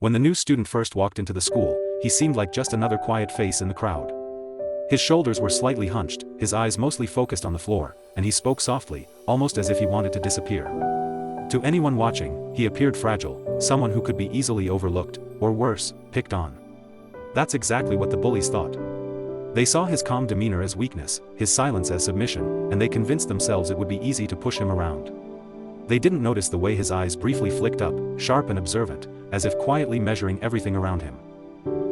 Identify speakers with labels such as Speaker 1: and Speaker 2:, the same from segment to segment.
Speaker 1: When the new student first walked into the school, he seemed like just another quiet face in the crowd. His shoulders were slightly hunched, his eyes mostly focused on the floor, and he spoke softly, almost as if he wanted to disappear. To anyone watching, he appeared fragile, someone who could be easily overlooked, or worse, picked on. That's exactly what the bullies thought. They saw his calm demeanor as weakness, his silence as submission, and they convinced themselves it would be easy to push him around. They didn't notice the way his eyes briefly flicked up, sharp and observant, as if quietly measuring everything around him.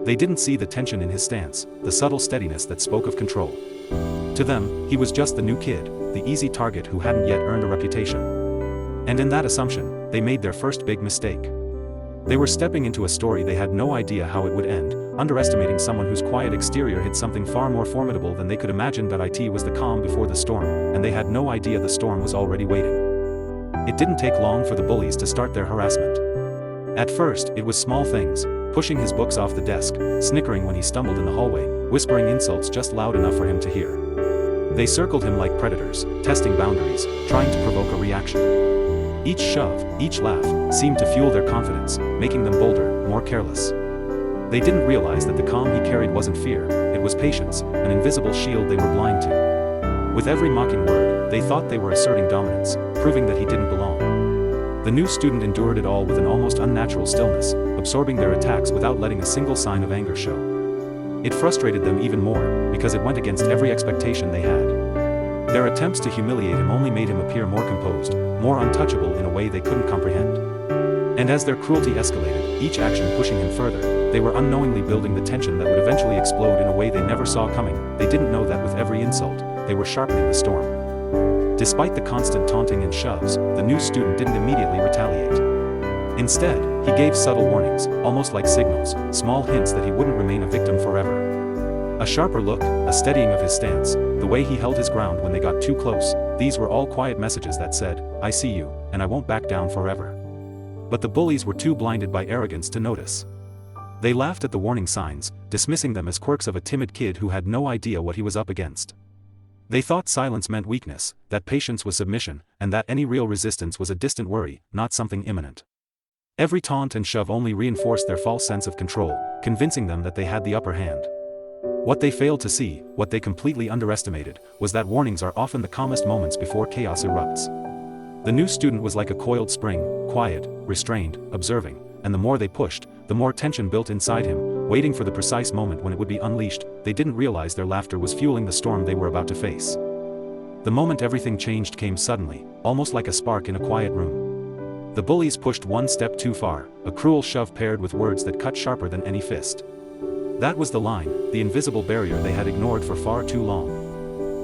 Speaker 1: They didn't see the tension in his stance, the subtle steadiness that spoke of control. To them, he was just the new kid, the easy target who hadn't yet earned a reputation. And in that assumption, they made their first big mistake. They were stepping into a story they had no idea how it would end, underestimating someone whose quiet exterior hid something far more formidable than they could imagine. It was the calm before the storm, and they had no idea the storm was already waiting. It didn't take long for the bullies to start their harassment. At first, it was small things, pushing his books off the desk, snickering when he stumbled in the hallway, whispering insults just loud enough for him to hear. They circled him like predators, testing boundaries, trying to provoke a reaction. Each shove, each laugh, seemed to fuel their confidence, making them bolder, more careless. They didn't realize that the calm he carried wasn't fear, it was patience, an invisible shield they were blind to. With every mocking word, they thought they were asserting dominance, proving that he didn't belong. The new student endured it all with an almost unnatural stillness, absorbing their attacks without letting a single sign of anger show. It frustrated them even more, because it went against every expectation they had. Their attempts to humiliate him only made him appear more composed, more untouchable in a way they couldn't comprehend. And as their cruelty escalated, each action pushing him further, they were unknowingly building the tension that would eventually explode in a way they never saw coming. They didn't know that with every insult, they were sharpening the storm. Despite the constant taunting and shoves, the new student didn't immediately retaliate. Instead, he gave subtle warnings, almost like signals, small hints that he wouldn't remain a victim forever. A sharper look, a steadying of his stance, the way he held his ground when they got too close, these were all quiet messages that said, "I see you, and I won't back down forever." But the bullies were too blinded by arrogance to notice. They laughed at the warning signs, dismissing them as quirks of a timid kid who had no idea what he was up against. They thought silence meant weakness, that patience was submission, and that any real resistance was a distant worry, not something imminent. Every taunt and shove only reinforced their false sense of control, convincing them that they had the upper hand. What they failed to see, what they completely underestimated, was that warnings are often the calmest moments before chaos erupts. The new student was like a coiled spring, quiet, restrained, observing, and the more they pushed, the more tension built inside him, waiting for the precise moment when it would be unleashed. They didn't realize their laughter was fueling the storm they were about to face. The moment everything changed came suddenly, almost like a spark in a quiet room. The bullies pushed one step too far, a cruel shove paired with words that cut sharper than any fist. That was the line, the invisible barrier they had ignored for far too long.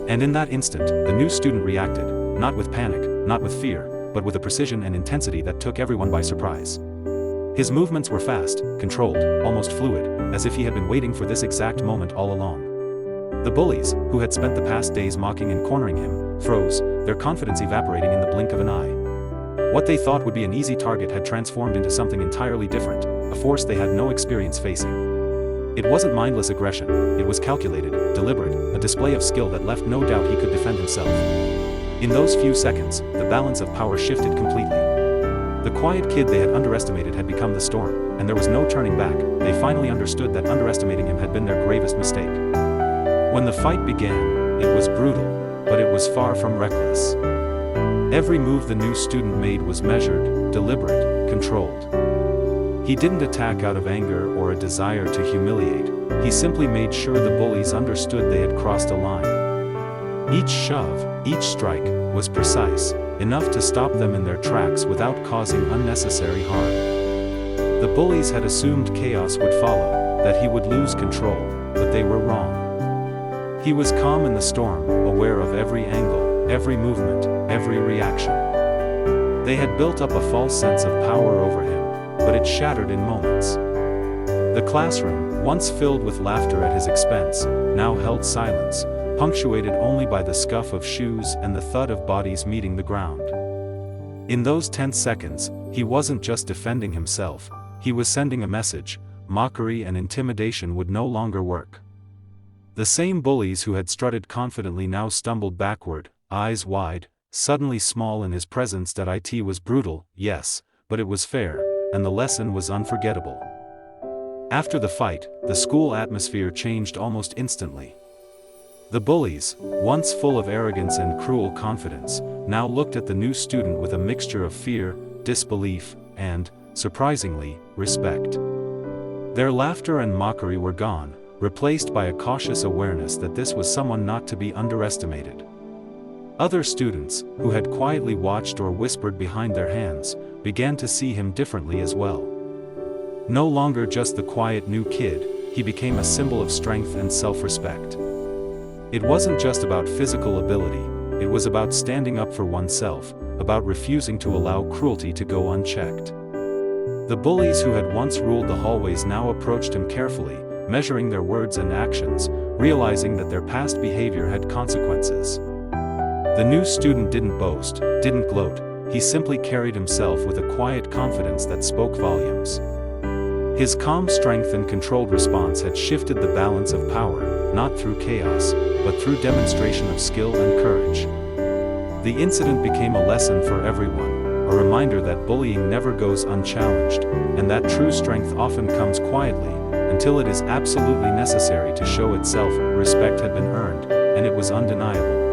Speaker 1: And in that instant, the new student reacted, not with panic, not with fear, but with a precision and intensity that took everyone by surprise. His movements were fast, controlled, almost fluid, as if he had been waiting for this exact moment all along. The bullies, who had spent the past days mocking and cornering him, froze, their confidence evaporating in the blink of an eye. What they thought would be an easy target had transformed into something entirely different, a force they had no experience facing. It wasn't mindless aggression, it was calculated, deliberate, a display of skill that left no doubt he could defend himself. In those few seconds, the balance of power shifted completely. The quiet kid they had underestimated had become the storm, and there was no turning back. They finally understood that underestimating him had been their gravest mistake. When the fight began, it was brutal, but it was far from reckless. Every move the new student made was measured, deliberate, controlled. He didn't attack out of anger or a desire to humiliate, he simply made sure the bullies understood they had crossed a line. Each shove, each strike, was precise, enough to stop them in their tracks without causing unnecessary harm. The bullies had assumed chaos would follow, that he would lose control, but they were wrong. He was calm in the storm, aware of every angle, every movement, every reaction. They had built up a false sense of power over him, but it shattered in moments. The classroom, once filled with laughter at his expense, now held silence, punctuated only by the scuff of shoes and the thud of bodies meeting the ground. In those tense seconds, he wasn't just defending himself, he was sending a message: mockery and intimidation would no longer work. The same bullies who had strutted confidently now stumbled backward, eyes wide, suddenly small in his presence. It was brutal, yes, but it was fair, and the lesson was unforgettable. After the fight, the school atmosphere changed almost instantly. The bullies, once full of arrogance and cruel confidence, now looked at the new student with a mixture of fear, disbelief, and, surprisingly, respect. Their laughter and mockery were gone, replaced by a cautious awareness that this was someone not to be underestimated. Other students, who had quietly watched or whispered behind their hands, began to see him differently as well. No longer just the quiet new kid, he became a symbol of strength and self-respect. It wasn't just about physical ability, it was about standing up for oneself, about refusing to allow cruelty to go unchecked. The bullies who had once ruled the hallways now approached him carefully, measuring their words and actions, realizing that their past behavior had consequences. The new student didn't boast, didn't gloat, he simply carried himself with a quiet confidence that spoke volumes. His calm strength and controlled response had shifted the balance of power, not through chaos, but through demonstration of skill and courage. The incident became a lesson for everyone, a reminder that bullying never goes unchallenged, and that true strength often comes quietly, until it is absolutely necessary to show itself. Respect had been earned, and it was undeniable.